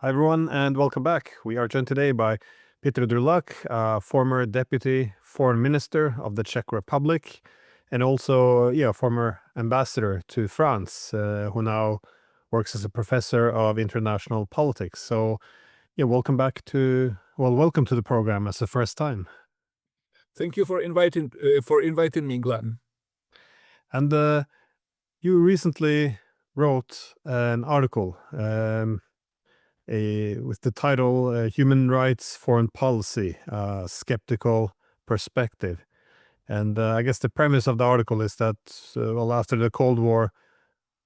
Hi everyone and welcome back. We are joined today by Petr Drulák, former Deputy Foreign Minister of the Czech Republic and also former ambassador to France, who now works as a professor of international politics. So welcome to the program as the first time. Thank you for inviting me, Glenn. And you recently wrote an article with the title Human Rights Foreign Policy, Skeptical Perspective. And I guess the premise of the article is that, after the Cold War,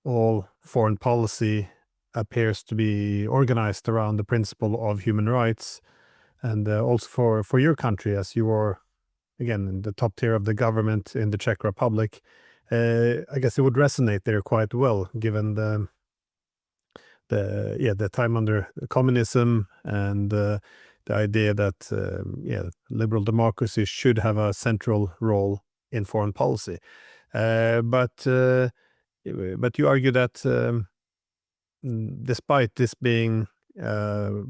all foreign policy appears to be organized around the principle of human rights. And also for your country, as you are, again, in the top tier of the government in the Czech Republic, I guess it would resonate there quite well, given the time under communism and the idea that liberal democracy should have a central role in foreign policy. But you argue that despite this being a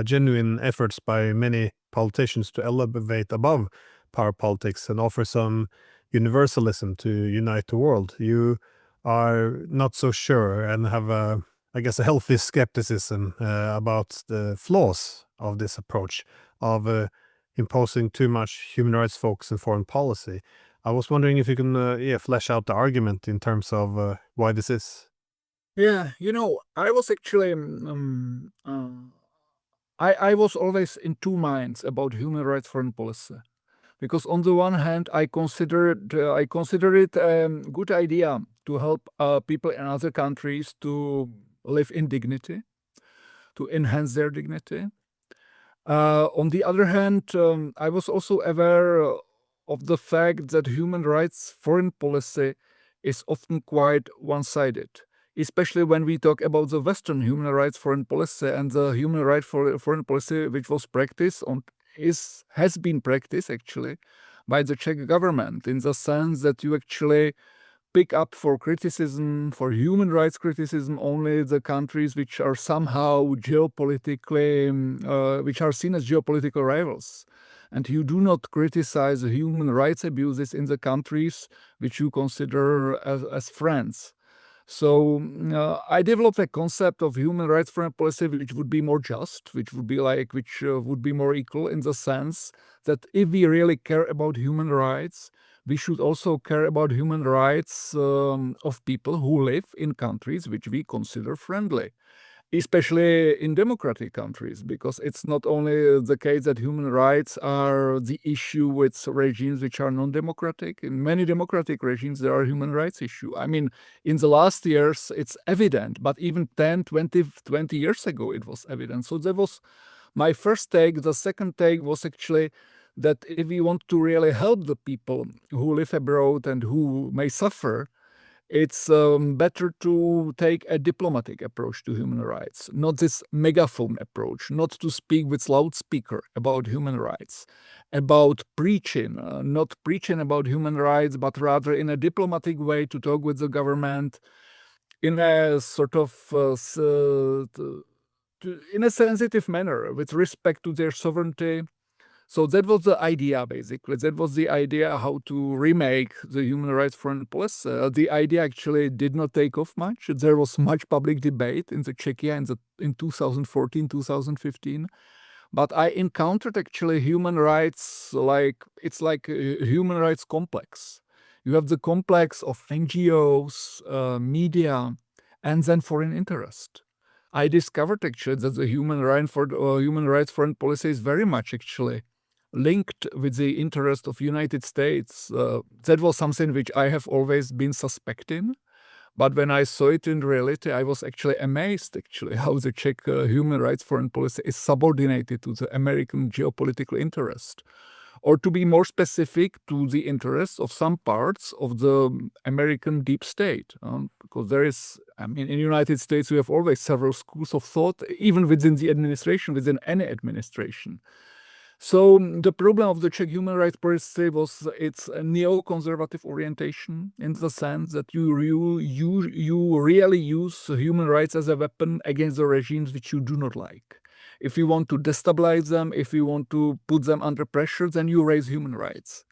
genuine efforts by many politicians to elevate above power politics and offer some universalism to unite the world, you are not so sure and have a healthy skepticism about the flaws of this approach of imposing too much human rights focus in foreign policy. I was wondering if you can flesh out the argument in terms of why this is. Yeah, I was actually I was always in two minds about human rights foreign policy, because on the one hand I consider it a good idea to help people in other countries to live in dignity, to enhance their dignity. On the other hand, I was also aware of the fact that human rights foreign policy is often quite one-sided, especially when we talk about the Western human rights foreign policy and the human rights foreign policy which was practiced has been practiced actually by the Czech government, in the sense that you actually pick up for criticism, for human rights criticism, only the countries which are somehow geopolitically, which are seen as geopolitical rivals. And you do not criticize the human rights abuses in the countries which you consider as friends. So I developed a concept of human rights foreign policy which would be more just, which would be more equal, in the sense that if we really care about human rights, we should also care about human rights of people who live in countries which we consider friendly, especially in democratic countries, because it's not only the case that human rights are the issue with regimes which are non-democratic. In many democratic regimes, there are human rights issues. I mean, in the last years, it's evident, but even 10, 20 years ago, it was evident. So that was my first take. The second take was actually that if we want to really help the people who live abroad and who may suffer, it's better to take a diplomatic approach to human rights, not this megaphone approach, not to speak with loudspeaker about human rights, about preaching, not preaching about human rights, but rather in a diplomatic way to talk with the government in a sort of in a sensitive manner with respect to their sovereignty. So that was the idea, basically. That was the idea how to remake the human rights foreign policy. The idea actually did not take off much. There was much public debate in the Czechia in 2014, 2015. But I encountered actually human rights, it's like a human rights complex. You have the complex of NGOs, media, and then foreign interest. I discovered actually that the human rights foreign policy is very much actually linked with the interest of United States. That was something which I have always been suspecting. But when I saw it in reality, I was actually amazed how the Czech human rights foreign policy is subordinated to the American geopolitical interest. Or to be more specific, to the interests of some parts of the American deep state. Because in the United States, we have always several schools of thought, even within the administration, within any administration. So the problem of the Czech human rights policy was its neoconservative orientation, in the sense that you really use human rights as a weapon against the regimes which you do not like. If you want to destabilize them, if you want to put them under pressure, then you raise human rights.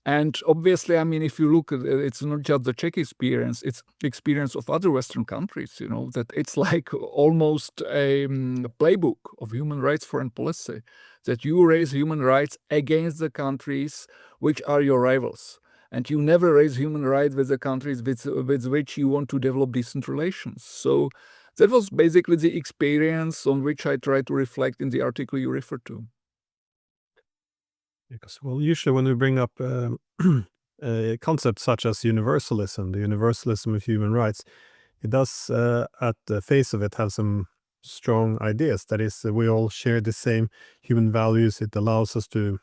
And obviously, I mean, if you look at it, it's not just the Czech experience, it's the experience of other Western countries, that it's like almost a playbook of human rights foreign policy, that you raise human rights against the countries which are your rivals. And you never raise human rights with the countries with which you want to develop decent relations. So that was basically the experience on which I try to reflect in the article you referred to. Because, well, usually when we bring up concepts such as universalism, the universalism of human rights, it does, at the face of it, have some strong ideas. That is, we all share the same human values. It allows us to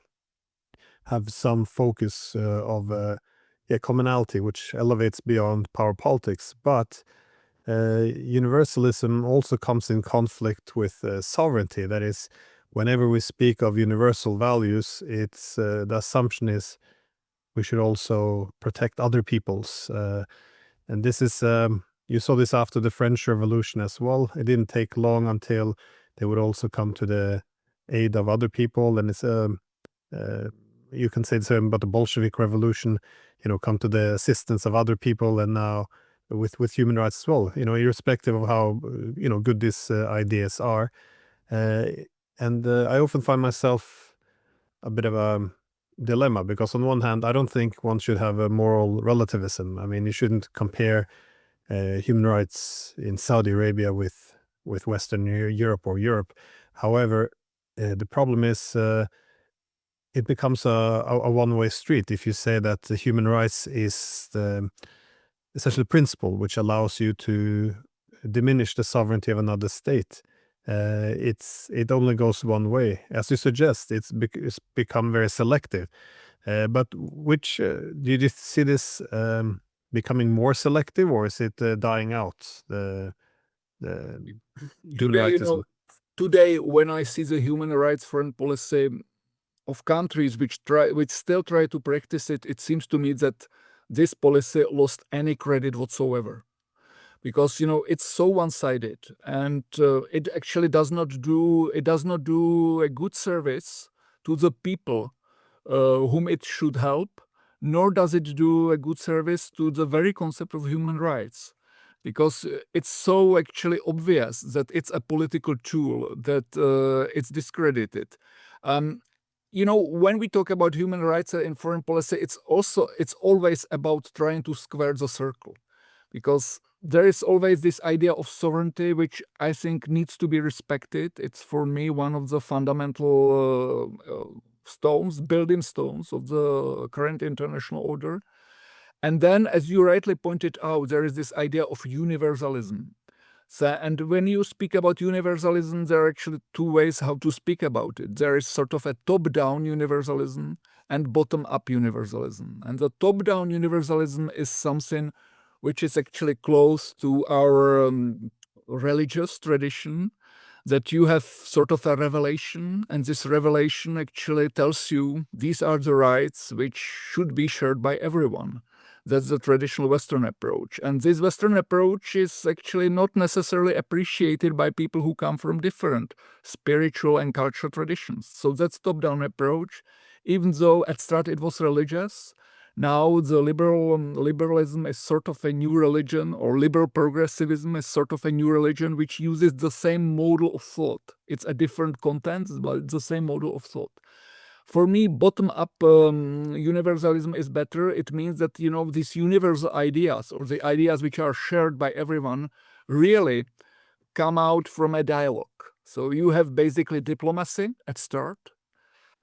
have some focus of commonality, which elevates beyond power politics. But universalism also comes in conflict with sovereignty. That is, whenever we speak of universal values, it's the assumption is we should also protect other people's. And this is, you saw this after the French Revolution as well. It didn't take long until they would also come to the aid of other people. And it's, you can say the same about the Bolshevik Revolution, come to the assistance of other people. And now with human rights as well, irrespective of how, good these ideas are. And I often find myself a bit of a dilemma, because on one hand, I don't think one should have a moral relativism. I mean, you shouldn't compare human rights in Saudi Arabia with Western Europe or Europe. However, the problem is it becomes a one-way street if you say that the human rights is the essential principle which allows you to diminish the sovereignty of another state. It only goes one way. As you suggest, it's become very selective. But which do you see this becoming more selective, or is it dying out? The human rights today, when I see the human rights foreign policy of countries which still try to practice it, it seems to me that this policy lost any credit whatsoever. Because it's so one-sided, and it actually does not do a good service to the people whom it should help, nor does it do a good service to the very concept of human rights, because it's so actually obvious that it's a political tool, that it's discredited. When we talk about human rights in foreign policy, it's always about trying to square the circle, because there is always this idea of sovereignty, which I think needs to be respected. It's, for me, one of the fundamental building stones of the current international order. And then, as you rightly pointed out, there is this idea of universalism. And when you speak about universalism, there are actually two ways how to speak about it. There is sort of a top-down universalism and bottom-up universalism. And the top-down universalism is something which is actually close to our religious tradition, that you have sort of a revelation, and this revelation actually tells you these are the rights which should be shared by everyone. That's the traditional Western approach. And this Western approach is actually not necessarily appreciated by people who come from different spiritual and cultural traditions. So that's top-down approach. Even though at start it was religious, now the liberalism is sort of a new religion, or liberal progressivism is sort of a new religion which uses the same model of thought. It's a different content, but it's the same model of thought. For me, bottom-up universalism is better. It means that, these universal ideas, or the ideas which are shared by everyone, really come out from a dialogue. So you have basically diplomacy at start.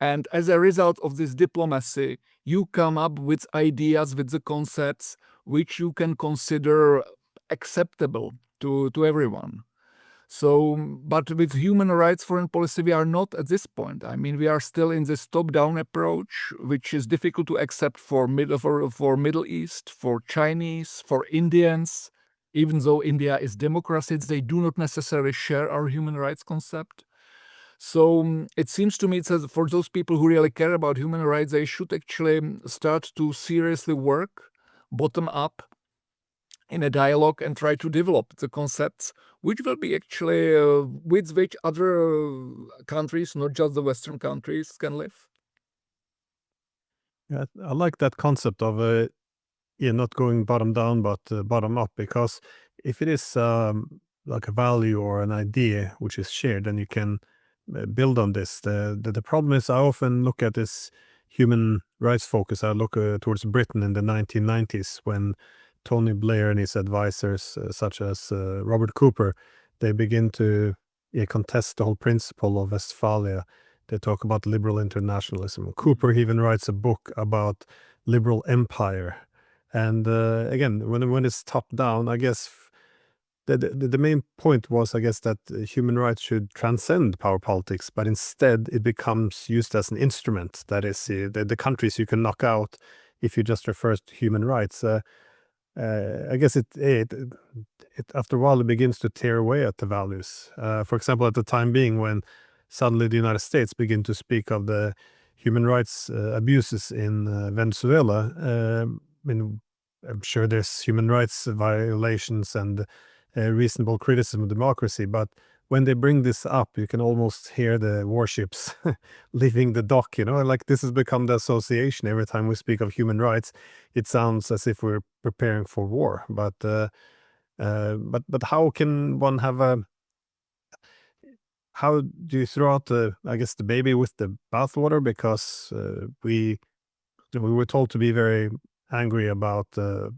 And as a result of this diplomacy, you come up with ideas, with the concepts, which you can consider acceptable to everyone. So, but with human rights foreign policy, we are not at this point. I mean, we are still in this top-down approach, which is difficult to accept for Middle East, for Chinese, for Indians. Even though India is democracy, they do not necessarily share our human rights concept. So it seems to me that for those people who really care about human rights, they should actually start to seriously work bottom up in a dialogue and try to develop the concepts which will be actually with which other countries, not just the Western countries, can live. Yeah, I like that concept of not going bottom down, but bottom up, because if it is like a value or an idea which is shared, then you can build on this. The problem is I often look at this human rights focus. I look towards Britain in the 1990s when Tony Blair and his advisors, such as Robert Cooper, they begin to contest the whole principle of Westphalia. They talk about liberal internationalism. Cooper even writes a book about liberal empire. And again, when it's top down, I guess the main point was, I guess, that human rights should transcend power politics, but instead it becomes used as an instrument. That is, the countries you can knock out if you just refer to human rights. I guess it after a while it begins to tear away at the values. For example, at the time being, when suddenly the United States begin to speak of the human rights abuses in Venezuela. I mean, I'm sure there's human rights violations and reasonable criticism of democracy, but when they bring this up, you can almost hear the warships leaving the dock, like this has become the association. Every time we speak of human rights, it sounds as if we're preparing for war. But how can one have how do you throw out the baby with the bathwater? Because we were told to be very angry about a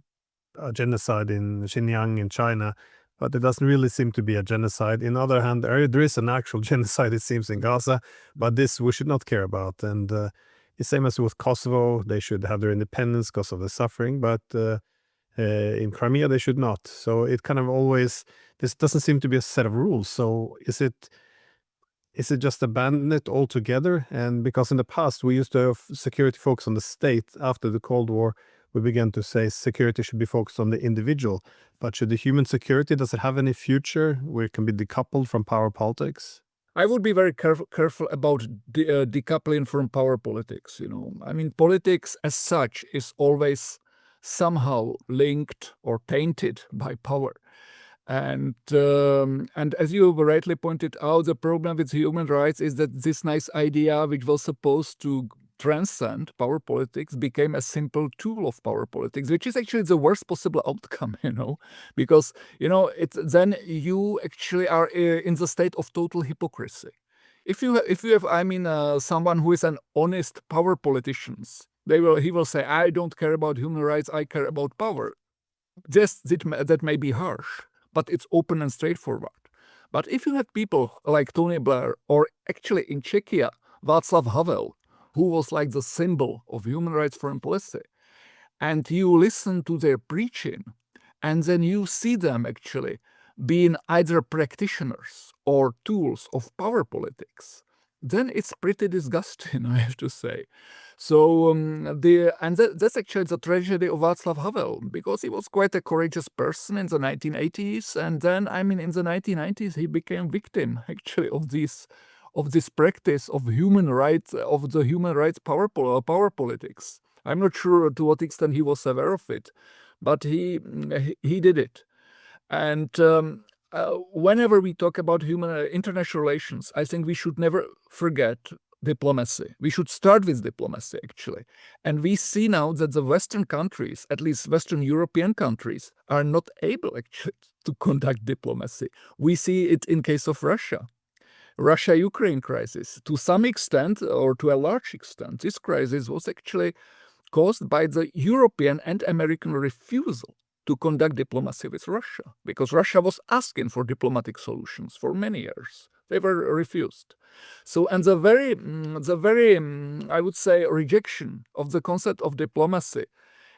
genocide in Xinjiang in China, but it doesn't really seem to be a genocide. In the other hand, there is an actual genocide, it seems, in Gaza, but this we should not care about. And the same as with Kosovo, they should have their independence because of the suffering, but in Crimea they should not. So it kind of always, this doesn't seem to be a set of rules. So is it just abandon it altogether? And because in the past we used to have security focus on the state, after the Cold War we began to say security should be focused on the individual. But should the human security, does it have any future where it can be decoupled from power politics? I would be very careful about decoupling from power politics. I mean, politics as such is always somehow linked or tainted by power. And as you rightly pointed out, the problem with human rights is that this nice idea, which was supposed to transcend power politics, became a simple tool of power politics, which is actually the worst possible outcome, because then you actually are in the state of total hypocrisy. If you have someone who is an honest power politician, he will say, I don't care about human rights, I care about power. That may be harsh, but it's open and straightforward. But if you have people like Tony Blair, or actually in Czechia, Václav Havel, who was like the symbol of human rights foreign policy, and you listen to their preaching, and then you see them actually being either practitioners or tools of power politics, then it's pretty disgusting, I have to say. So that's actually the tragedy of Václav Havel, because he was quite a courageous person in the 1980s, and then in the 1990s he became victim actually of this practice of human rights, of the human rights power politics. I'm not sure to what extent he was aware of it, but he did it. And whenever we talk about international relations, I think we should never forget diplomacy. We should start with diplomacy, actually. And we see now that the Western countries, at least Western European countries, are not able actually to conduct diplomacy. We see it in case of Russia. Russia-Ukraine crisis. To some extent, or to a large extent, this crisis was actually caused by the European and American refusal to conduct diplomacy with Russia, because Russia was asking for diplomatic solutions for many years. They were refused. So, and the very, I would say, rejection of the concept of diplomacy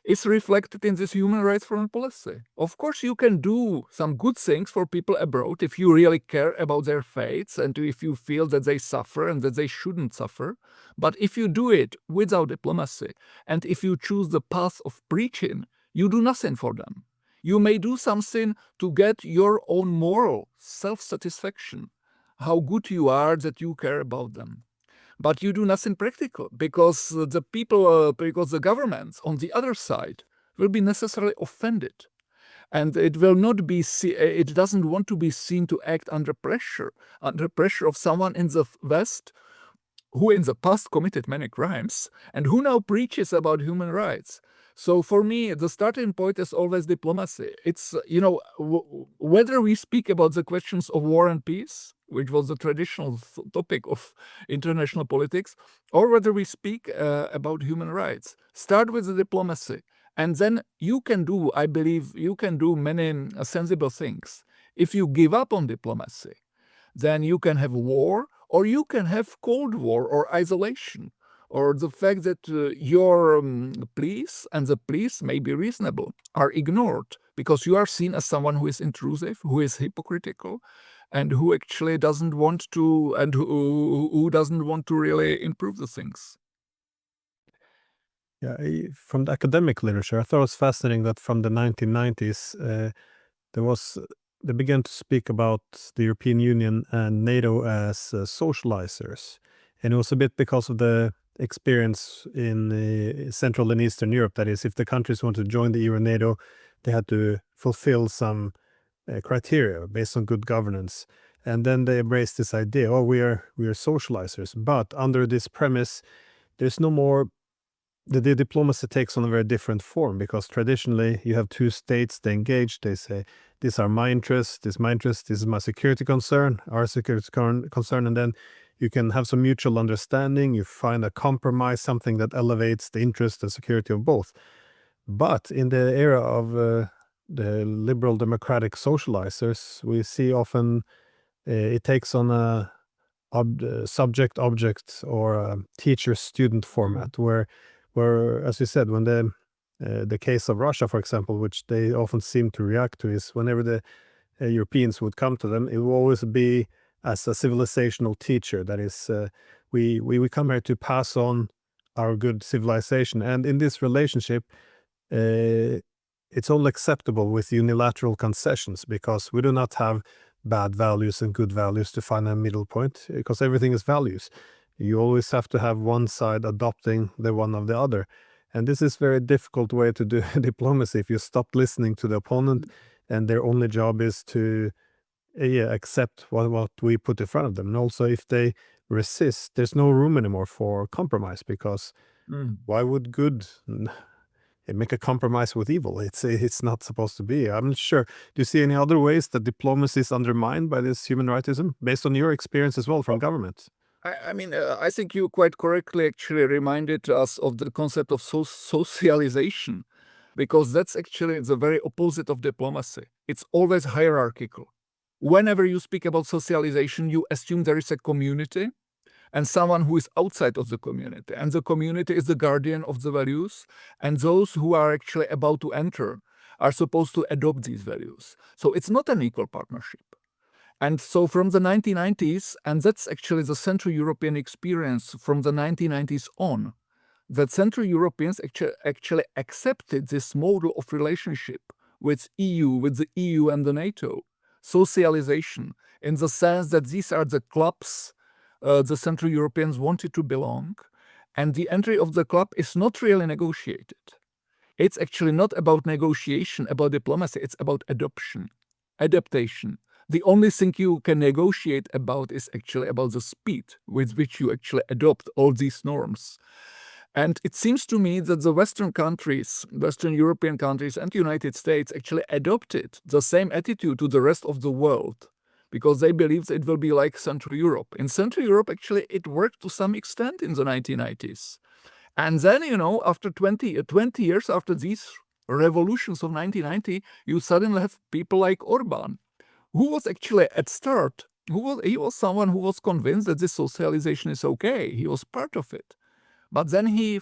is reflected in this human rights foreign policy. Of course, you can do some good things for people abroad if you really care about their fates and if you feel that they suffer and that they shouldn't suffer. But if you do it without diplomacy, and if you choose the path of preaching, you do nothing for them. You may do something to get your own moral self-satisfaction, how good you are that you care about them. But you do nothing practical because the people, because the governments on the other side will be necessarily offended. And it will not be, it doesn't want to be seen to act under pressure of someone in the West who in the past committed many crimes and who now preaches about human rights. So for me, the starting point is always diplomacy. It's, whether we speak about the questions of war and peace, which was the traditional topic of international politics, or whether we speak about human rights, start with the diplomacy. And then you can do, I believe, you can do many sensible things. If you give up on diplomacy, then you can have war, or you can have Cold War or isolation, or the fact that your pleas, and the pleas may be reasonable, are ignored because you are seen as someone who is intrusive, who is hypocritical, and who actually doesn't want to, and who doesn't want to really improve the things. Yeah, from the academic literature, I thought it was fascinating that from the 1990s, they began to speak about the European Union and NATO as socializers. And it was a bit because of the experience in Central and Eastern Europe. That is, if the countries wanted to join the EU and NATO, they had to fulfill some criteria based on good governance. And then they embraced this idea, oh, we are socializers. But under this premise, there's no more. The diplomacy takes on a very different form because traditionally you have two states, they engage, they say, these are my interests, this is my interest, this is my security concern, our security concern, and then you can have some mutual understanding, you find a compromise, something that elevates the interest and security of both. But in the era of the liberal democratic socializers, we see often it takes on a subject-object or a teacher-student format where, as you said, when the case of Russia, for example, which they often seem to react to, is whenever the Europeans would come to them, it will always be as a civilizational teacher. That is, we come here to pass on our good civilization. And in this relationship, it's only acceptable with unilateral concessions because we do not have bad values and good values to find a middle point because everything is values. You always have to have one side adopting the one of the other. And this is a very difficult way to do diplomacy if you stop listening to the opponent and their only job is to accept what we put in front of them. And also if they resist, there's no room anymore for compromise because why would good make a compromise with evil? It's not supposed to be. I'm not sure. Do you see any other ways that diplomacy is undermined by this human rightism based on your experience as well from government? I mean, I think you quite correctly actually reminded us of the concept of socialization, because that's actually the very opposite of diplomacy. It's always hierarchical. Whenever you speak about socialization, you assume there is a community and someone who is outside of the community. And the community is the guardian of the values. And those who are actually about to enter are supposed to adopt these values. So it's not an equal partnership. And so from the 1990s, and that's actually the Central European experience from the 1990s on, that Central Europeans actually accepted this model of relationship with the EU and the NATO, socialization, in the sense that these are the clubs the Central Europeans wanted to belong, and the entry of the club is not really negotiated. It's actually not about negotiation, about diplomacy, it's about adaptation. The only thing you can negotiate about is actually about the speed with which you actually adopt all these norms. And it seems to me that the Western countries, Western European countries and United States actually adopted the same attitude to the rest of the world because they believed it will be like Central Europe. In Central Europe, actually, it worked to some extent in the 1990s. And then, after 20 years after these revolutions of 1990, you suddenly have people like Orban, who was actually at start, he was someone who was convinced that this socialization is okay. He was part of it. But then he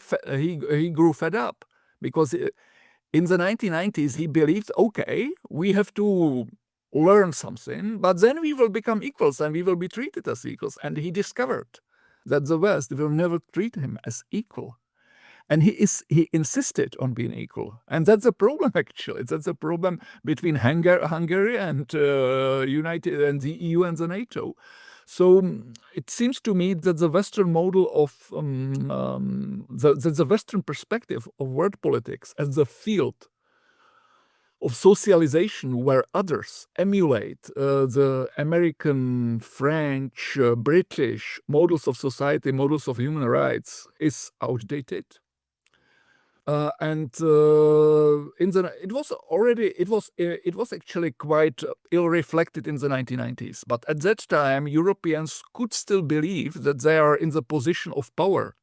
grew fed up because in the 1990s, he believed, okay, we have to learn something, but then we will become equals and we will be treated as equals. And he discovered that the West will never treat him as equal. And he insisted on being equal. And that's a problem, actually. That's a problem between Hungary and United and the EU and the NATO. So it seems to me that the Western model of the Western perspective of world politics as the field of socialization where others emulate the American, French, British models of society, models of human rights is outdated. It was actually quite ill reflected in the 1990s. But at that time, Europeans could still believe that they are in the position of power,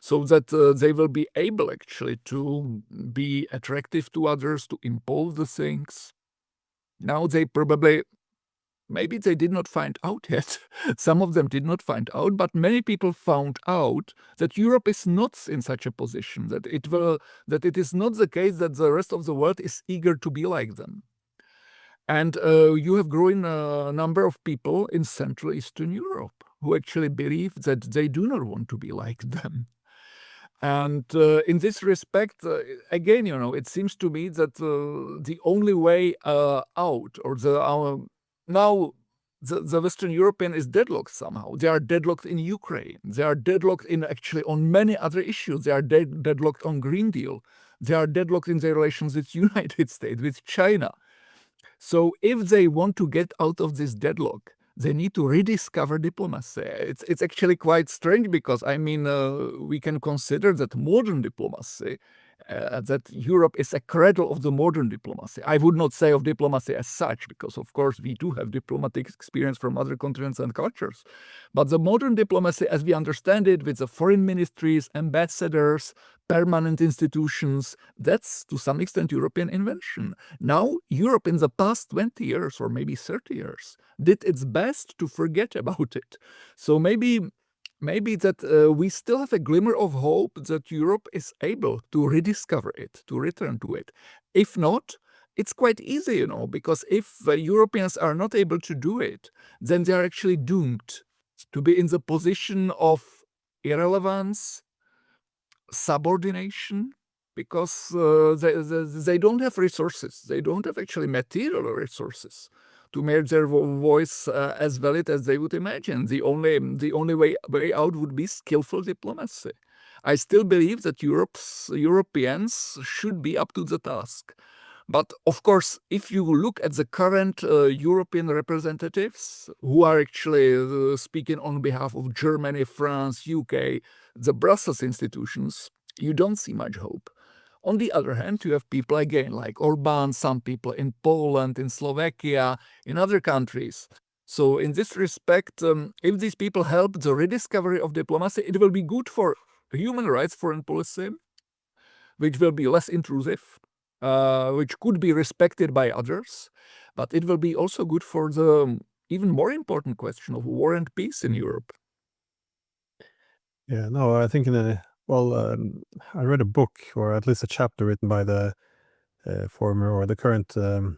so that they will be able actually to be attractive to others, to impose the things. Now they probably, maybe they did not find out yet. Some of them did not find out, but many people found out that Europe is not in such a position, that it is not the case that the rest of the world is eager to be like them. And you have growing a number of people in Central Eastern Europe who actually believe that they do not want to be like them. And in this respect, again, it seems to me that the only way out, or now the Western European is deadlocked somehow. They are deadlocked in Ukraine. They are deadlocked on many other issues. They are deadlocked on Green Deal. They are deadlocked in their relations with United States, with China. So if they want to get out of this deadlock, they need to rediscover diplomacy. It's actually quite strange because, we can consider that modern diplomacy, that Europe is a cradle of the modern diplomacy. I would not say of diplomacy as such, because of course we do have diplomatic experience from other continents and cultures. But the modern diplomacy, as we understand it, with the foreign ministries, ambassadors, permanent institutions, that's to some extent European invention. Now, Europe in the past 20 years or maybe 30 years did its best to forget about it. So maybe that we still have a glimmer of hope that Europe is able to rediscover it, to return to it. If not, it's quite easy, because if Europeans are not able to do it, then they are actually doomed to be in the position of irrelevance, subordination, because they don't have resources. They don't have actually material resources to make their voice as valid as they would imagine. The only way out would be skillful diplomacy. I still believe that Europeans should be up to the task. But of course, if you look at the current European representatives who are actually speaking on behalf of Germany, France, UK, the Brussels institutions, you don't see much hope. On the other hand, you have people again like Orbán, some people in Poland, in Slovakia, in other countries. So in this respect, if these people help the rediscovery of diplomacy, it will be good for human rights foreign policy, which will be less intrusive, which could be respected by others, but it will be also good for the even more important question of war and peace in Europe. Yeah, no, I think I read a book, or at least a chapter written by the former or the current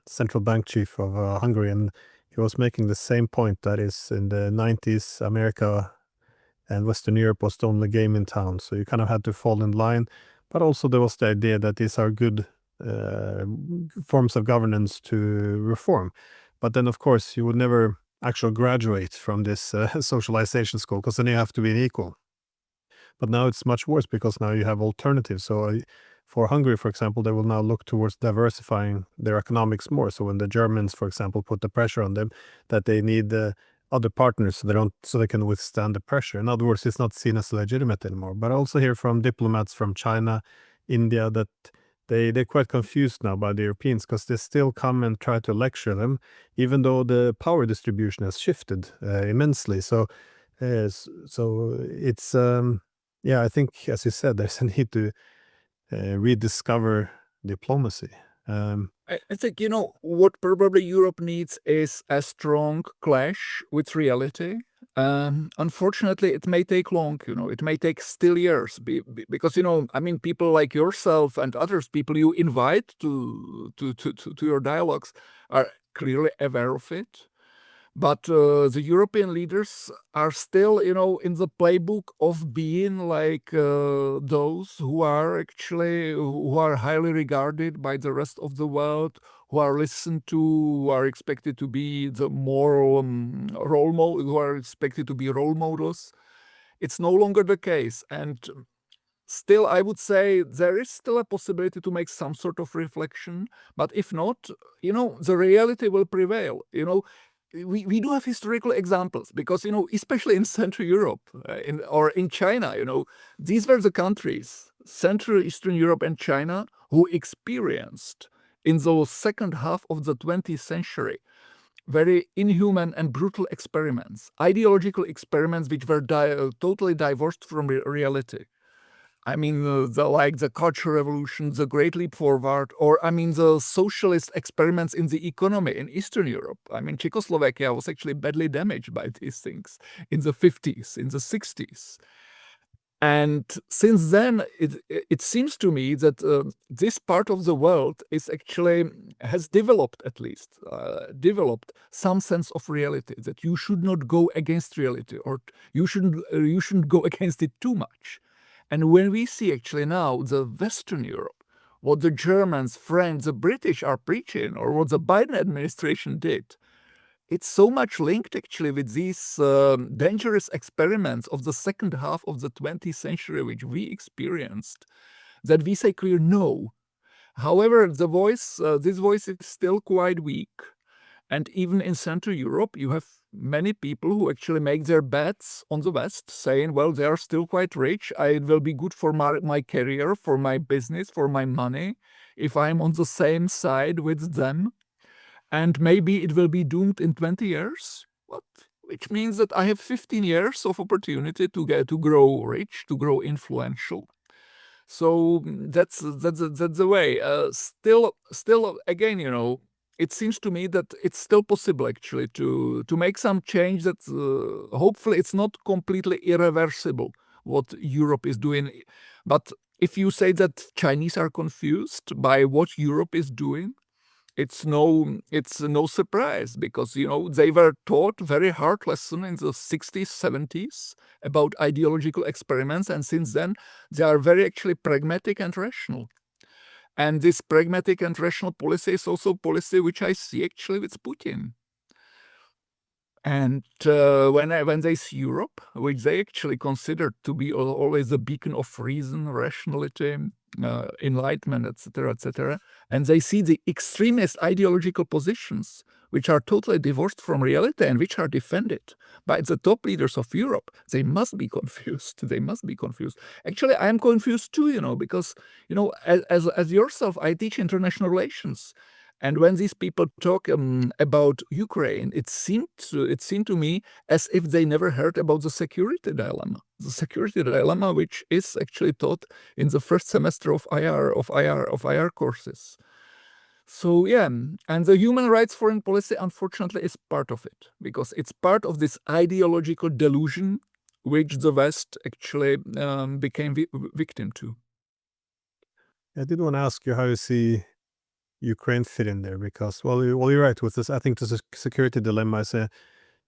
central bank chief of Hungary, and he was making the same point, that is, in the 90s, America and Western Europe was the only game in town, so you kind of had to fall in line. But also there was the idea that these are good forms of governance to reform. But then, of course, you would never actually graduate from this socialization school, because then you have to be an equal. But now it's much worse, because now you have alternatives. So for Hungary, for example, they will now look towards diversifying their economics more. So when the Germans, for example, put the pressure on them that they need other partners so they can withstand the pressure. In other words, it's not seen as legitimate anymore. But I also hear from diplomats from China, India, that they're quite confused now by the Europeans, because they still come and try to lecture them, even though the power distribution has shifted immensely. So it's I think, as you said, there's a need to rediscover diplomacy. I think, what probably Europe needs is a strong clash with reality. Unfortunately, it may take long, it may take still years, because, people like yourself and others, people you invite to your dialogues, are clearly aware of it. But the European leaders are still, in the playbook of being like those who are highly regarded by the rest of the world, who are listened to, who are expected to be the moral who are expected to be role models. It's no longer the case, and still, I would say there is still a possibility to make some sort of reflection. But if not, the reality will prevail. We do have historical examples because, especially in Central Europe or in China, these were the countries, Central Eastern Europe and China, who experienced in the second half of the 20th century very inhuman and brutal experiments, ideological experiments which were totally divorced from reality. I mean, the Cultural Revolution, the Great Leap Forward, or the socialist experiments in the economy in Eastern Europe. I mean, Czechoslovakia was actually badly damaged by these things in the 50s, in the 60s. And since then, it seems to me that this part of the world has developed, at least, developed some sense of reality, that you should not go against reality, or you shouldn't go against it too much. And when we see actually now the Western Europe, what the Germans, French, the British are preaching, or what the Biden administration did, it's so much linked actually with these dangerous experiments of the second half of the 20th century, which we experienced, that we say clear no. However, this voice is still quite weak. And even in Central Europe, you have many people who actually make their bets on the West, saying, well, they are still quite rich. It will be good for my career, for my business, for my money, if I'm on the same side with them. And maybe it will be doomed in 20 years, which means that I have 15 years of opportunity to grow rich, to grow influential. So that's the way. Still, again, it seems to me that it's still possible actually to make some change that hopefully it's not completely irreversible what Europe is doing. But if you say that Chinese are confused by what Europe is doing, it's no surprise, because they were taught very hard lesson in the 60s, 70s about ideological experiments, and since then they are very actually pragmatic and rational. And this pragmatic and rational policy is also policy which I see actually with Putin. And when they see Europe, which they actually consider to be always a beacon of reason, rationality, enlightenment, etc., and they see the extremist ideological positions, which are totally divorced from reality and which are defended by the top leaders of Europe, they must be confused. They must be confused. Actually, I am confused too, because, as yourself, I teach international relations. And when these people talk about Ukraine, it seemed to me as if they never heard about the security dilemma, which is actually taught in the first semester of IR courses. So yeah, and the human rights foreign policy, unfortunately, is part of it, because it's part of this ideological delusion which the West actually became victim to. I did want to ask you how you see Ukraine fit in there, because you're right with this. I think the security dilemma is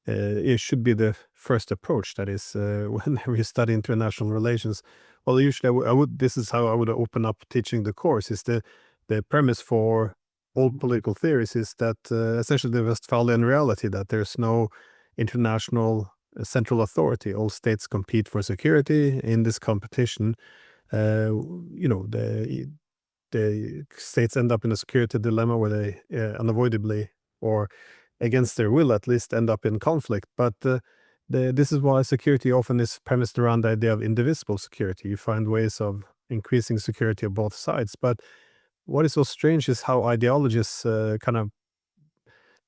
it should be the first approach. That is, whenever you study international relations. Well, usually I would. This is how I would open up teaching the course. Is the premise for all political theories is that essentially the Westphalian reality, that there's no international central authority. All states compete for security. In this competition, the states end up in a security dilemma where they unavoidably, or against their will at least, end up in conflict. But this is why security often is premised around the idea of indivisible security. You find ways of increasing security of both sides. But what is so strange is how ideologies kind of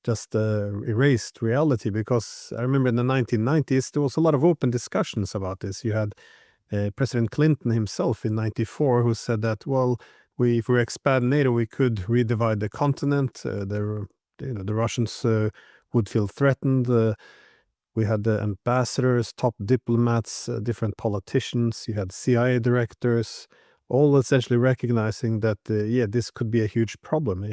just erased reality, because I remember in the 1990s there was a lot of open discussions about this. You had President Clinton himself in 94 who said that, well, if we expand NATO, we could redivide the continent. The Russians would feel threatened. We had the ambassadors, top diplomats, different politicians. You had CIA directors, all essentially recognizing that, this could be a huge problem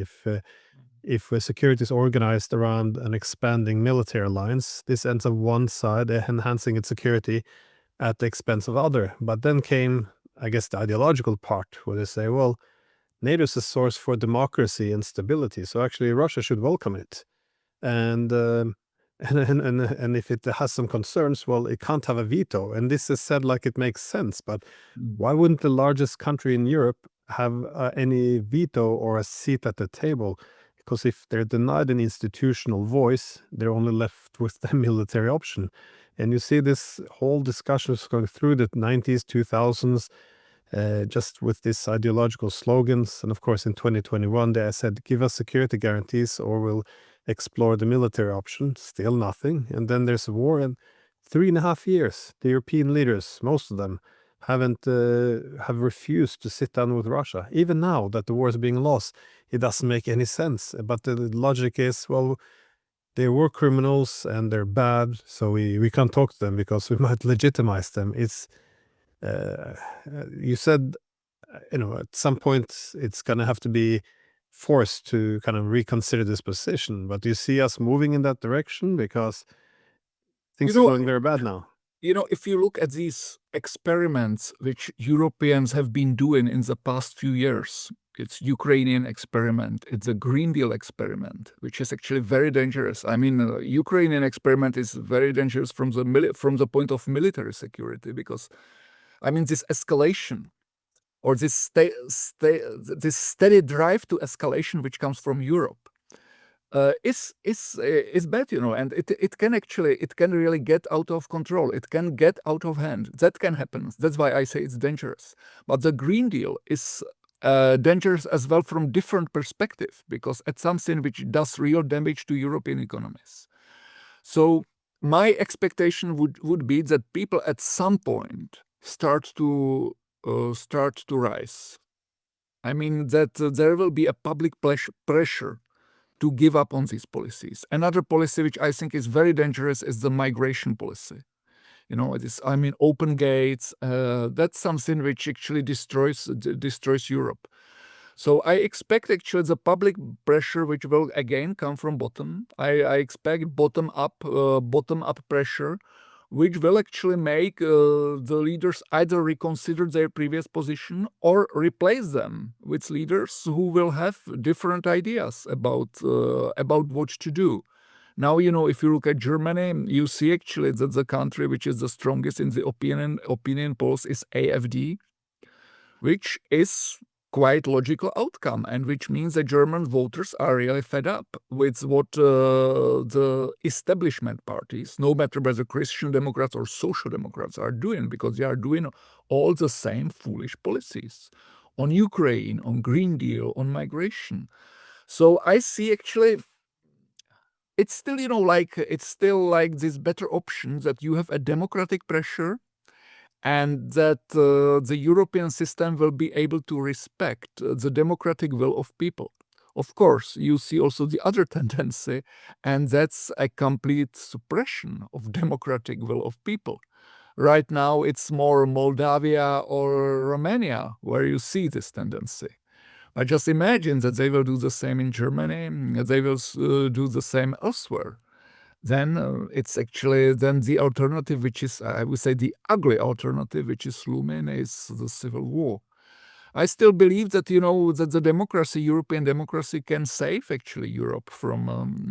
if a security is organized around an expanding military alliance, this ends up one side enhancing its security at the expense of other. But then came, I guess, the ideological part, where they say, well, NATO is a source for democracy and stability, so actually Russia should welcome it. And if it has some concerns, well, it can't have a veto. And this is said like it makes sense, but why wouldn't the largest country in Europe have any veto or a seat at the table? Because if they're denied an institutional voice, they're only left with the military option. And you see this whole discussion is going through the 90s, 2000s, just with these ideological slogans. And of course, in 2021, they said, give us security guarantees or we'll explore the military option. Still nothing. And then there's a war, and 3.5 years, the European leaders, most of them, have refused to sit down with Russia. Even now that the war is being lost, it doesn't make any sense. But the logic is, well, they're war criminals and they're bad, so we can't talk to them because we might legitimize them. It's you said, at some point it's going to have to be forced to kind of reconsider this position. But do you see us moving in that direction? Because things are going very bad now. If you look at these experiments which Europeans have been doing in the past few years, it's Ukrainian experiment, it's a Green Deal experiment, which is actually very dangerous. I mean, Ukrainian experiment is very dangerous from the point of military security, because, I mean, this escalation or this steady drive to escalation which comes from Europe is bad, and it can really get out of control. It can get out of hand. That can happen. That's why I say it's dangerous. But the Green Deal is dangerous as well from different perspective, because it's something which does real damage to European economies. So my expectation would be that people at some point start to rise. I mean that there will be a public pressure to give up on these policies. Another policy which I think is very dangerous is the migration policy. Open gates. That's something which actually destroys Europe. So I expect actually the public pressure, which will again come from bottom. I expect bottom up pressure, which will actually make the leaders either reconsider their previous position or replace them with leaders who will have different ideas about what to do. Now, if you look at Germany, you see actually that the country which is the strongest in the opinion polls is AfD, which is quite logical outcome, and which means that German voters are really fed up with what the establishment parties, no matter whether Christian Democrats or Social Democrats, are doing, because they are doing all the same foolish policies on Ukraine, on Green Deal, on migration. So I see actually it's still, like this better option that you have a democratic pressure, and that the European system will be able to respect the democratic will of people. Of course, you see also the other tendency, and that's a complete suppression of democratic will of people. Right now, it's more Moldavia or Romania where you see this tendency. I just imagine that they will do the same in Germany, they will do the same elsewhere. Then it's actually the alternative, which is, I would say, the ugly alternative, which is looming, is the civil war. I still believe that that the European democracy, can save actually Europe from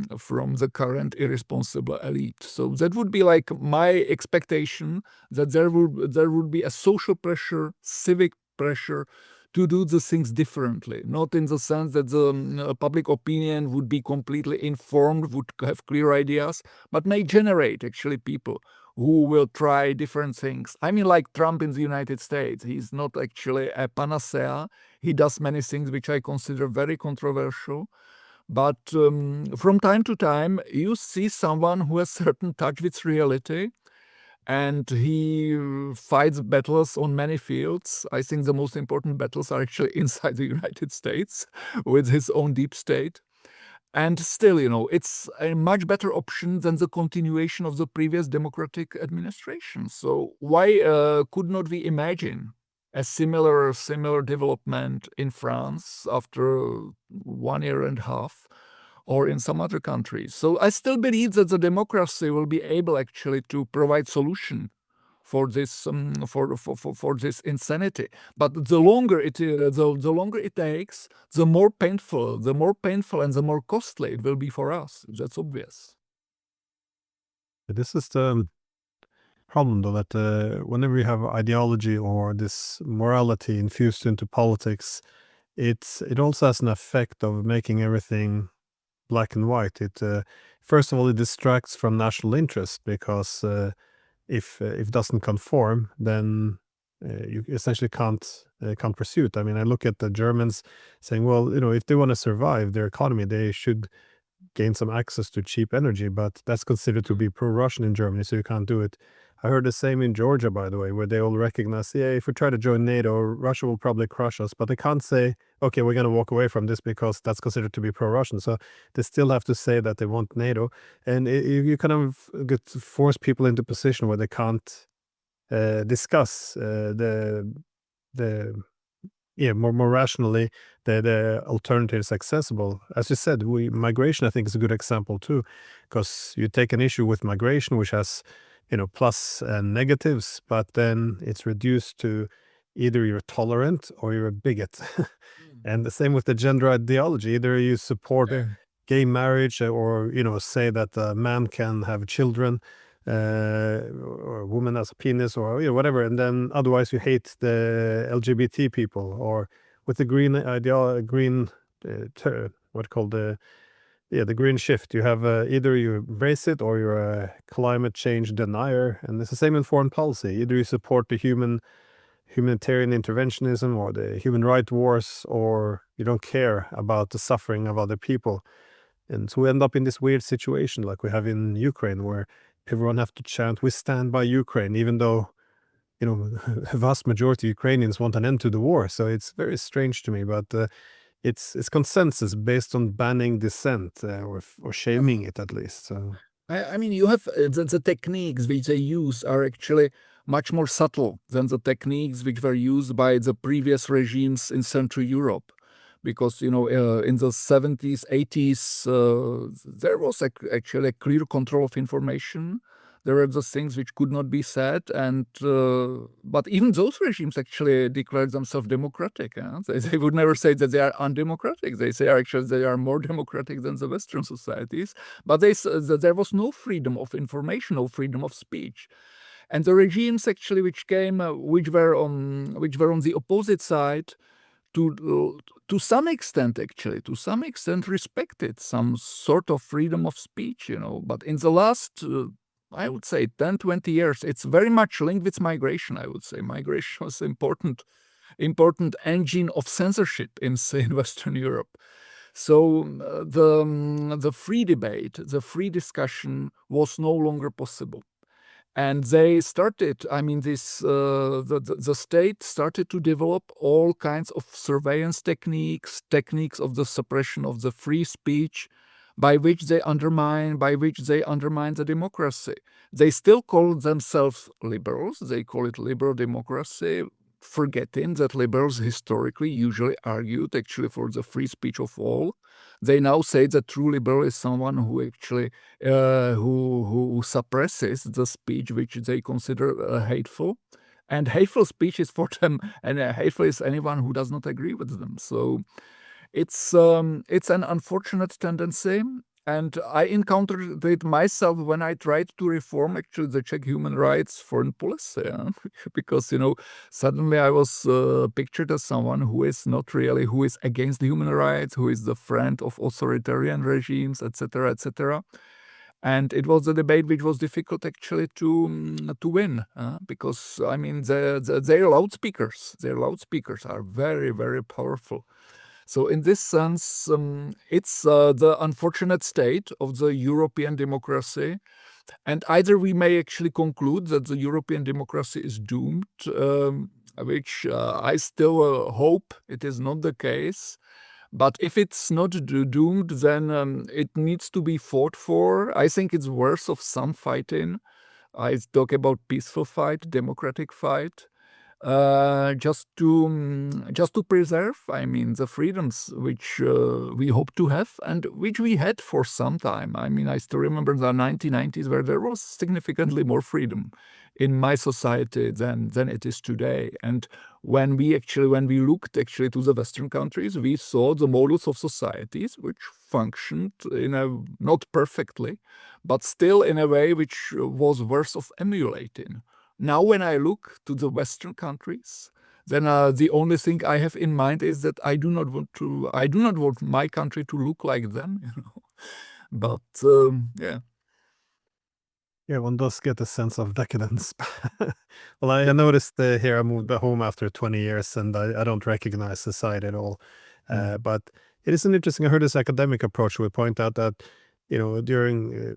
the current irresponsible elite. So that would be like my expectation, that there would be a social pressure, civic pressure, to do the things differently, not in the sense that the public opinion would be completely informed, would have clear ideas, but may generate actually people who will try different things. I mean, like Trump in the United States, he's not actually a panacea. He does many things which I consider very controversial. But from time to time, you see someone who has certain touch with reality, and he fights battles on many fields. I think the most important battles are actually inside the United States with his own deep state. And still, it's a much better option than the continuation of the previous democratic administration. So why could not we imagine a similar development in France after 1.5 years, or in some other countries. So I still believe that the democracy will be able actually to provide solution for this for this insanity. But the longer it the longer it takes, the more painful and the more costly it will be for us. That's obvious. This is the problem, though, that whenever you have ideology or this morality infused into politics, it also has an effect of making everything black and white. It first of all, it distracts from national interest because if it doesn't conform, then you essentially can't pursue it. I mean, I look at the Germans saying, well, if they want to survive their economy, they should gain some access to cheap energy, but that's considered to be pro-Russian in Germany, so you can't do it. I heard the same in Georgia, by the way, where they all recognize, yeah, if we try to join NATO, Russia will probably crush us, but they can't say, okay, we're going to walk away from this because that's considered to be pro-Russian. So they still have to say that they want NATO, and you kind of get to force people into a position where they can't discuss more rationally the alternatives accessible. As you said, migration I think is a good example too, because you take an issue with migration which has plus and negatives, but then it's reduced to either you're tolerant or you're a bigot. And the same with the gender ideology. Either you support gay marriage or say that a man can have children, or a woman has a penis, or whatever, and then otherwise you hate the LGBT people. Or with the green the green shift, you have either you embrace it or you're a climate change denier, and it's the same in foreign policy. Either you support the humanitarian interventionism or the human rights wars, or you don't care about the suffering of other people. And so we end up in this weird situation like we have in Ukraine, where everyone have to chant, "We stand by Ukraine," even though, a vast majority of Ukrainians want an end to the war. So it's very strange to me, but it's consensus based on banning dissent, or shaming it at least. So I mean, you have the techniques which they use are actually much more subtle than the techniques which were used by the previous regimes in Central Europe. Because, in the 70s, 80s, there was actually a clear control of information. There were those things which could not be said, and but even those regimes actually declared themselves democratic. They would never say that they are undemocratic. They say actually they are more democratic than the Western societies. But there was no freedom of information, no freedom of speech. And the regimes actually which came, which were on the opposite side, to some extent respected some sort of freedom of speech, but in the last, I would say 10, 20 years, it's very much linked with migration. I would say migration was important engine of censorship in Western Europe. So the free debate, the free discussion was no longer possible. And they started, the state started to develop all kinds of surveillance techniques of the suppression of the free speech, by which they undermine the democracy. They still call themselves liberals. They call it liberal democracy, forgetting that liberals historically usually argued actually for the free speech of all. They now say that true liberal is someone who actually who suppresses the speech which they consider hateful, and hateful speech is for them, and hateful is anyone who does not agree with them. So it's an unfortunate tendency, and I encountered it myself when I tried to reform actually the Czech human rights foreign policy, because suddenly I was pictured as someone who is against human rights, who is the friend of authoritarian regimes, etc., etc. And it was a debate which was difficult actually to win, because I mean their loudspeakers are very, very powerful. So in this sense, it's the unfortunate state of the European democracy. And either we may actually conclude that the European democracy is doomed, which I still hope it is not the case. But if it's not doomed, then it needs to be fought for. I think it's worth of some fighting. I talk about peaceful fight, democratic fight. just to preserve, I mean, the freedoms which we hope to have and which we had for some time. I mean, I still remember the 1990s where there was significantly more freedom in my society than it is today. And when we looked actually to the Western countries, we saw the models of societies which functioned in a not perfectly, but still in a way which was worth of emulating. Now, when I look to the Western countries, then the only thing I have in mind is that I do not want my country to look like them, you know. But yeah. Yeah, one does get a sense of decadence. Well, I noticed here I moved home after 20 years and I don't recognize society at all. But it is an interesting, I heard this academic approach would point out that, during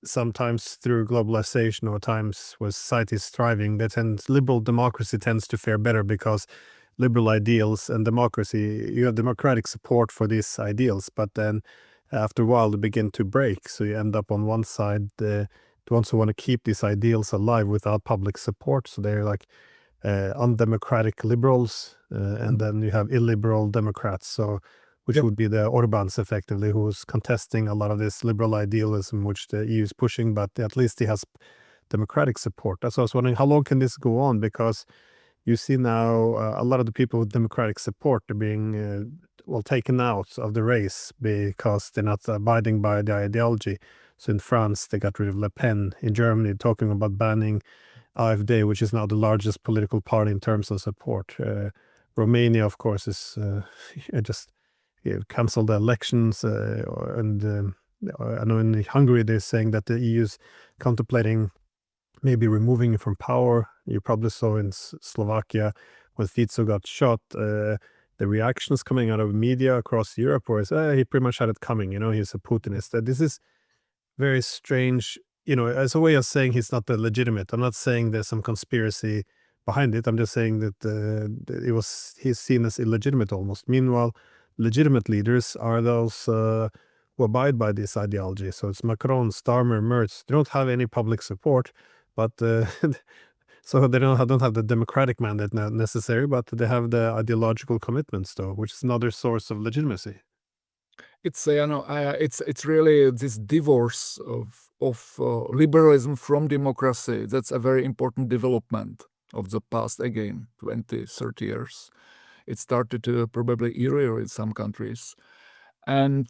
sometimes through globalization or times where society is thriving, liberal democracy tends to fare better because liberal ideals and democracy, you have democratic support for these ideals, but then after a while they begin to break. So you end up on one side, the ones who want to keep these ideals alive without public support. So they're like undemocratic liberals, and then you have illiberal Democrats. So which Yep. would be the Orbans effectively, who's contesting a lot of this liberal idealism which the EU is pushing, but at least he has democratic support. That's why I was wondering, how long can this go on? Because you see now a lot of the people with democratic support are being taken out of the race because they're not abiding by the ideology. So in France, they got rid of Le Pen. In Germany, talking about banning AfD, which is now the largest political party in terms of support. Romania, of course, is just canceled the elections. And I know in Hungary, they're saying that the EU is contemplating maybe removing him from power. You probably saw in Slovakia when Fico got shot, the reactions coming out of media across Europe was, he pretty much had it coming, he's a Putinist. This is very strange, as a way of saying he's not the legitimate. I'm not saying there's some conspiracy behind it. I'm just saying that he's seen as illegitimate almost. Meanwhile, legitimate leaders are those who abide by this ideology. So it's Macron, Starmer, Merz. They don't have any public support, but so they don't have the democratic mandate necessary, but they have the ideological commitments, though, which is another source of legitimacy. It's it's really this divorce of liberalism from democracy. That's a very important development of the past, again, 20, 30 years. It started probably earlier in some countries. And,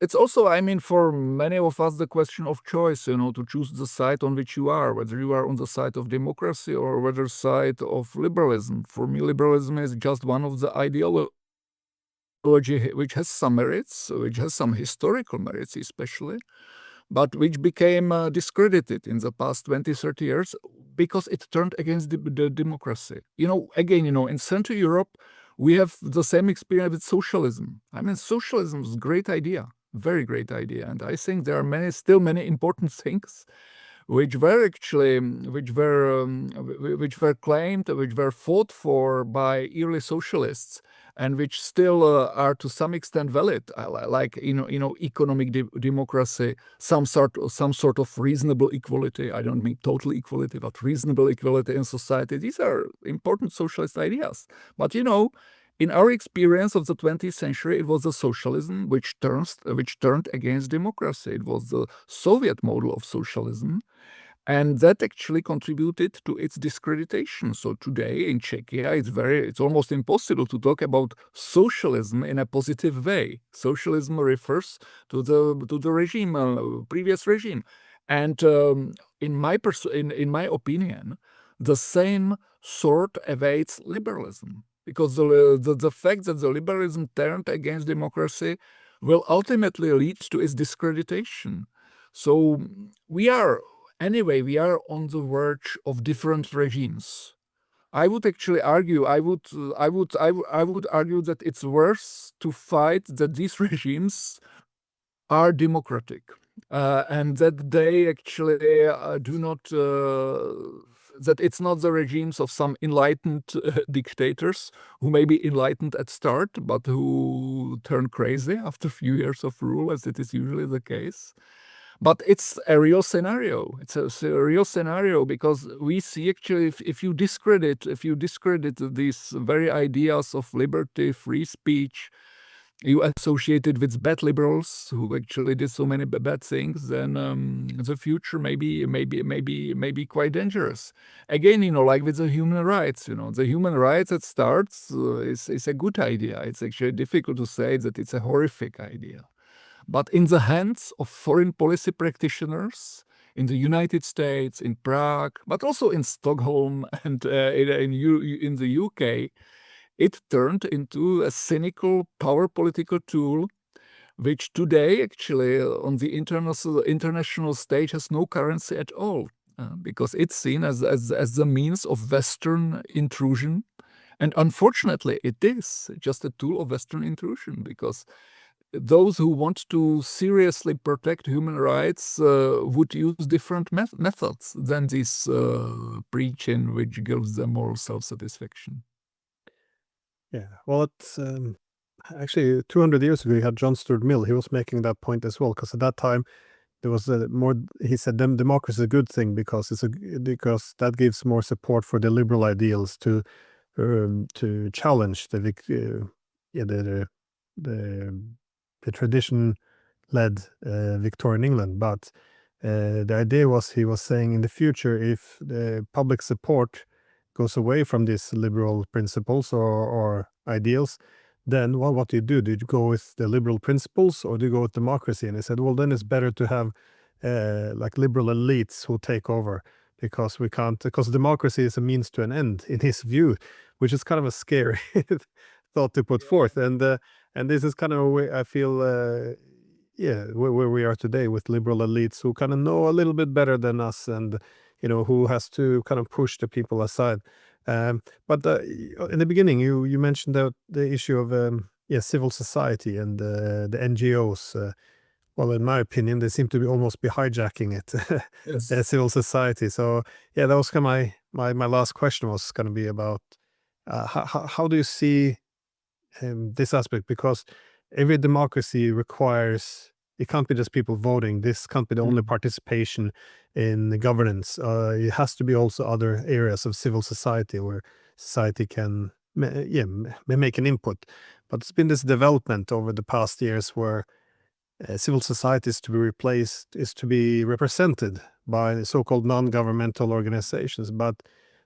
it's also, I mean, for many of us, the question of choice, to choose the side on which you are, whether you are on the side of democracy or whether side of liberalism. For me, liberalism is just one of the ideology which has some merits, which has some historical merits especially, but which became discredited in the past 20, 30 years because it turned against the democracy. Again, in Central Europe, we have the same experience with socialism. I mean, socialism is a great idea, very great idea. And I think there are still many important things which were claimed, which were fought for by early socialists, and which still are to some extent valid, like economic democracy, some sort of reasonable equality. I don't mean total equality, but reasonable equality in society. These are important socialist ideas. But in our experience of the 20th century, it was the socialism which turned against democracy. It was the Soviet model of socialism. And that actually contributed to its discreditation. So today in Czechia, it's almost impossible to talk about socialism in a positive way. Socialism refers to the regime, previous regime. And in my opinion, the same sort awaits liberalism, because the fact that the liberalism turned against democracy will ultimately lead to its discreditation. So we are on the verge of different regimes. I would actually argue, I would argue that it's worse to fight that these regimes are democratic, and that they actually do not, that it's not the regimes of some enlightened dictators who may be enlightened at start, but who turn crazy after a few years of rule, as it is usually the case. But it's a real scenario. It's a real scenario because we see actually if you discredit these very ideas of liberty, free speech, you associate it with bad liberals who actually did so many bad things, then the future may be quite dangerous. Again, like with the human rights, the human rights that starts is a good idea. It's actually difficult to say that it's a horrific idea. But in the hands of foreign policy practitioners in the United States, in Prague, but also in Stockholm and in the UK, it turned into a cynical power political tool, which today actually on the international stage has no currency at all, because it's seen as the means of Western intrusion. And unfortunately, it is just a tool of Western intrusion, because those who want to seriously protect human rights would use different methods than this preaching, which gives them moral self-satisfaction. Yeah, well, it's actually 200 years ago, you had John Stuart Mill. He was making that point as well, because at that time there was more. He said, democracy is a good thing because because that gives more support for the liberal ideals to challenge the tradition-led Victorian England. But the idea was, he was saying, in the future, if the public support goes away from these liberal principles or ideals, then what do you do? Do you go with the liberal principles or do you go with democracy? And he said, well, then it's better to have like liberal elites who take over, because democracy is a means to an end in his view, which is kind of a scary thought to put forth. And this is kind of a way I feel, where we are today, with liberal elites who kind of know a little bit better than us, and who has to kind of push the people aside. But in the beginning, you mentioned the issue of civil society and the NGOs. Well, in my opinion, they seem to be almost hijacking it, Yes. civil society. So yeah, that was kind of my last question was going to be about how do you see this aspect, because every democracy requires, it can't be just people voting. This can't be the only participation in the governance. It has to be also other areas of civil society where society can make an input. But it's been this development over the past years where civil society is to be represented by so-called non-governmental organizations. But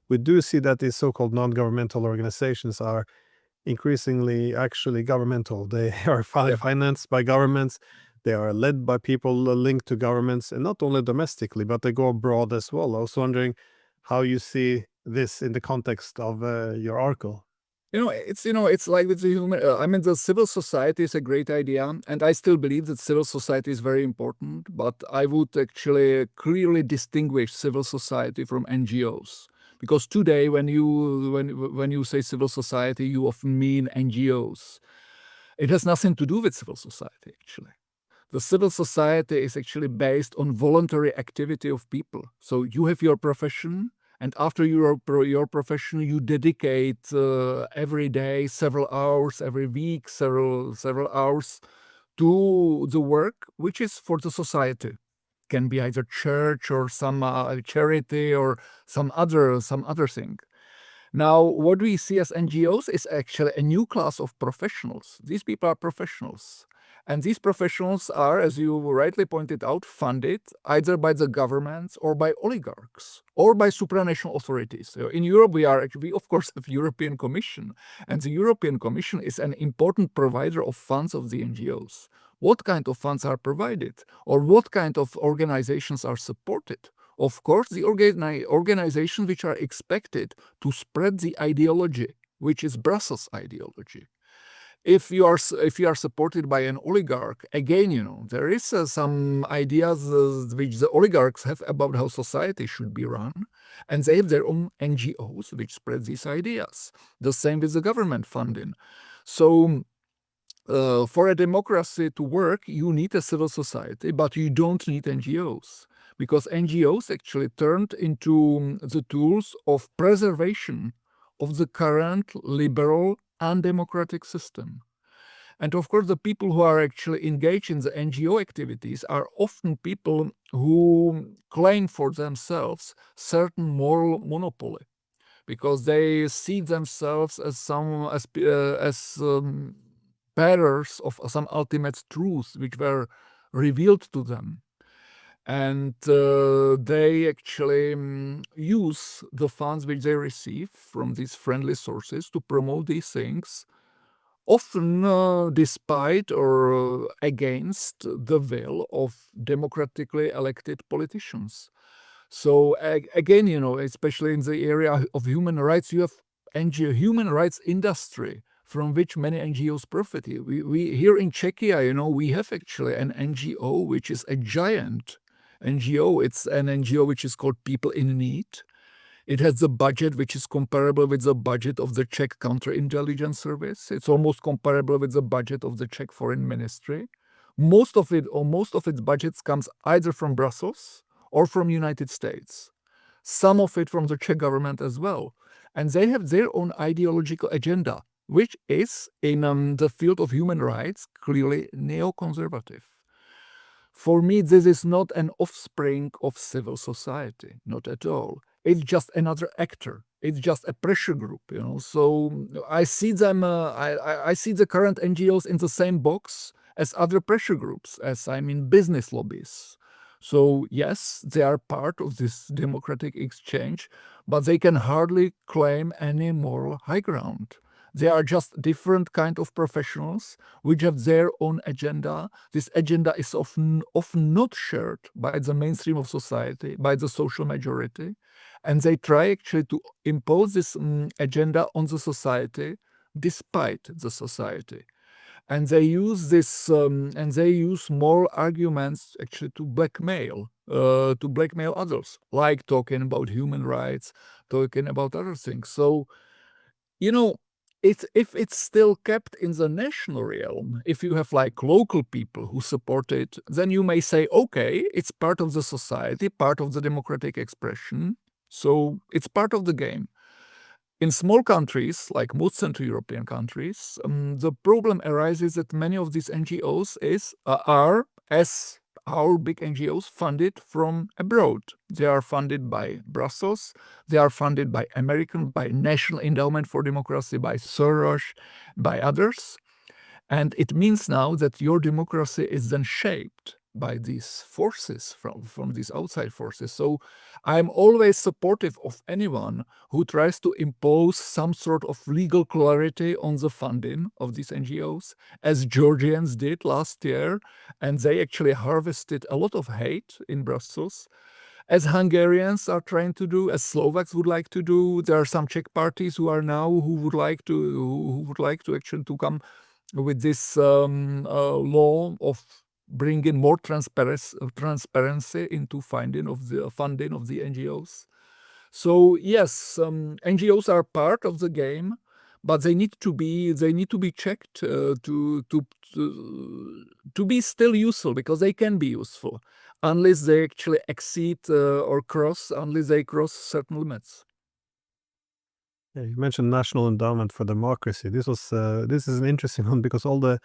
we do see that these so-called non-governmental organizations are increasingly actually governmental. They are financed by governments. They are led by people linked to governments, and not only domestically, but they go abroad as well. I was wondering how you see this in the context of your article. It's like with the human. The civil society is a great idea, and I still believe that civil society is very important. But I would actually clearly distinguish civil society from NGOs, because today, when you say civil society, you often mean NGOs. It has nothing to do with civil society, actually. The civil society is actually based on voluntary activity of people. So you have your profession, and after your profession, you dedicate every day several hours, every week several hours to the work which is for the society. Can be either church or some charity or some other thing. Now, what we see as NGOs is actually a new class of professionals. These people are professionals. And these professionals are, as you rightly pointed out, funded either by the governments or by oligarchs or by supranational authorities. So in Europe, we of course have European Commission, and the European Commission is an important provider of funds of the NGOs. What kind of funds are provided, or what kind of organizations are supported? Of course, the organizations which are expected to spread the ideology, which is Brussels ideology. If you are supported by an oligarch, again, there is some ideas which the oligarchs have about how society should be run, and they have their own NGOs which spread these ideas. The same with the government funding. So for a democracy to work, you need a civil society, but you don't need NGOs, because NGOs actually turned into the tools of preservation of the current liberal undemocratic system. And of course, the people who are actually engaged in the NGO activities are often people who claim for themselves certain moral monopoly, because they see themselves as bearers of some ultimate truths which were revealed to them. And they actually use the funds which they receive from these friendly sources to promote these things, often despite or against the will of democratically elected politicians. So again, especially in the area of human rights, you have NGO human rights industry from which many NGOs profit. We here in Czechia, we have actually an NGO which is a giant NGO. It's an NGO which is called People in Need. It has a budget which is comparable with the budget of the Czech Counterintelligence Service. It's almost comparable with the budget of the Czech Foreign Ministry. Most of its budgets comes either from Brussels or from United States. Some of it from the Czech government as well. And they have their own ideological agenda, which is, in the field of human rights, clearly neoconservative. For me, this is not an offspring of civil society, not at all. It's just another actor. It's just a pressure group, So I see them. I see the current NGOs in the same box as other pressure groups, as business lobbies. So yes, they are part of this democratic exchange, but they can hardly claim any moral high ground. They are just different kind of professionals which have their own agenda. This agenda is often not shared by the mainstream of society, by the social majority. And they try actually to impose this agenda on the society despite the society. And they use moral arguments actually to blackmail others, like talking about human rights, talking about other things. So, if it's still kept in the national realm, if you have like local people who support it, then you may say, okay, it's part of the society, part of the democratic expression. So it's part of the game. In small countries, like most Central European countries, the problem arises that many of these NGOs are, as our big NGOs, funded from abroad. They are funded by Brussels. They are funded by National Endowment for Democracy, by Soros, by others. And it means now that your democracy is then shaped by these forces, from these outside forces. So I'm always supportive of anyone who tries to impose some sort of legal clarity on the funding of these NGOs, as Georgians did last year, and they actually harvested a lot of hate in Brussels, as Hungarians are trying to do, as Slovaks would like to do. There are some Czech parties who would like to actually to come with this law of bringing more transparency into funding of the NGOs. So yes, NGOs are part of the game, but they need to be checked to be still useful, because they can be useful unless they actually exceed unless they cross certain limits. Yeah, you mentioned National Endowment for Democracy. This is an interesting one, because all the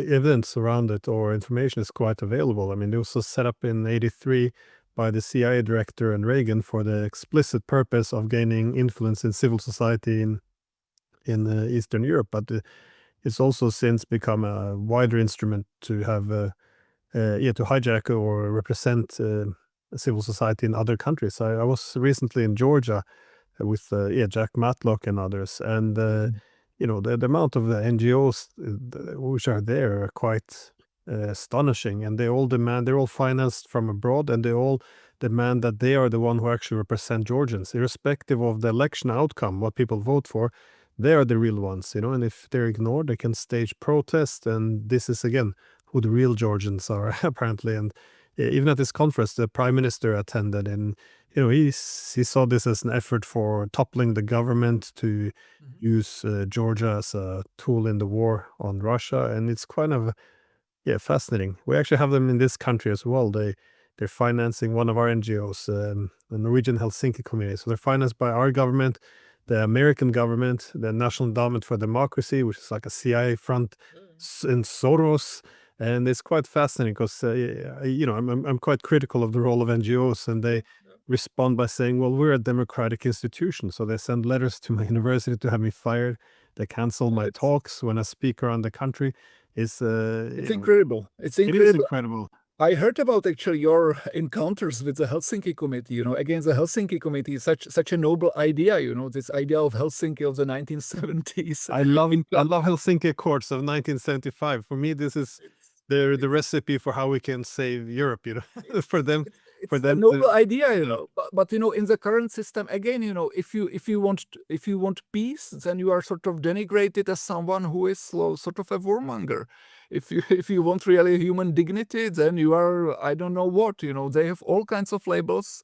evidence around it or information is quite available. I mean, it was set up in '83 by the CIA director and Reagan for the explicit purpose of gaining influence in civil society in Eastern Europe, but it's also since become a wider instrument to have to hijack or represent civil society in other countries. I was recently in Georgia with Jack Matlock and others, and the amount of the NGOs which are there are quite astonishing, and they're all financed from abroad, and they all demand that they are the one who actually represent Georgians, irrespective of the election outcome, what people vote for. They are the real ones, and if they're ignored, they can stage protests, and this is again who the real Georgians are apparently. And even at this conference, the prime minister attended, and he saw this as an effort for toppling the government to use Georgia as a tool in the war on Russia, and it's kind of fascinating. We actually have them in this country as well. They're financing one of our NGOs, the Norwegian Helsinki Community. So they're financed by our government. the American government, the National Endowment for Democracy, which is like a CIA front, and Soros. And it's quite fascinating because, I'm quite critical of the role of NGOs, and they respond by saying, well, we're a democratic institution. So they send letters to my university to have me fired. They cancel my talks when I speak around the country. It's incredible. It's it is incredible. incredible. I heard about actually your encounters with the Helsinki Committee. Again, the Helsinki Committee is such a noble idea. This idea of Helsinki of the 1970s. I love Helsinki Accords of 1975. For me, this is the recipe for how we can save Europe. For them. It's a noble idea, But in the current system, again, if you want peace, then you are sort of denigrated as someone who is sort of a warmonger. If you want really human dignity, then you are, I don't know what. They have all kinds of labels,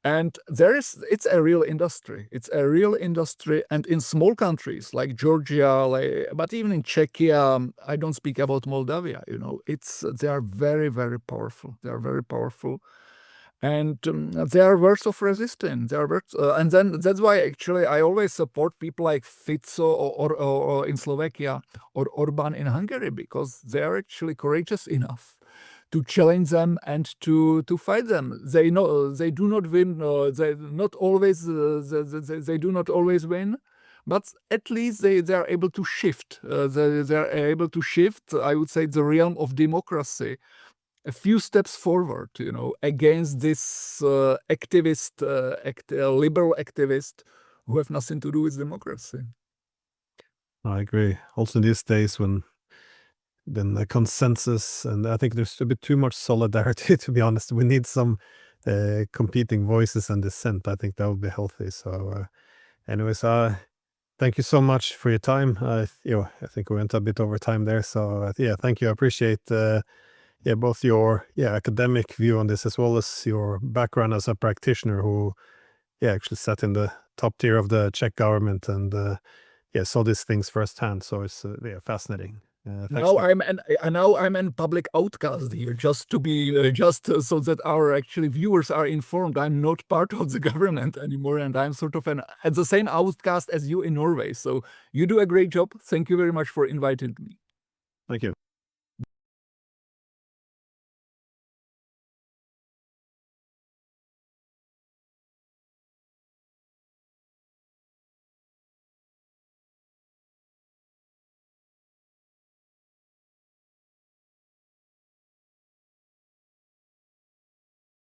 and it's a real industry. It's a real industry, and in small countries like Georgia, but even in Czechia, I don't speak about Moldavia. They are very, very powerful. They are very powerful. And they are words of resistance. They are words, and then that's why actually I always support people like Fico or in Slovakia or Orban in Hungary, because they are actually courageous enough to challenge them and to fight them. They know they do not win. They do not always win, but at least they are able to shift. They are able to shift, I would say, the realm of democracy a few steps forward, against this liberal activist who have nothing to do with democracy. I agree. Also these days when then the consensus, and I think there's a bit too much solidarity, to be honest. We need some competing voices and dissent. I think that would be healthy. So anyways, thank you so much for your time. I think we went a bit over time there. So thank you. I appreciate both your academic view on this as well as your background as a practitioner who actually sat in the top tier of the Czech government and saw these things firsthand. So it's fascinating. Now I'm an public outcast here, just to be so that our actually viewers are informed. I'm not part of the government anymore, and I'm sort of at the same outcast as you in Norway. So you do a great job. Thank you very much for inviting me. Thank you.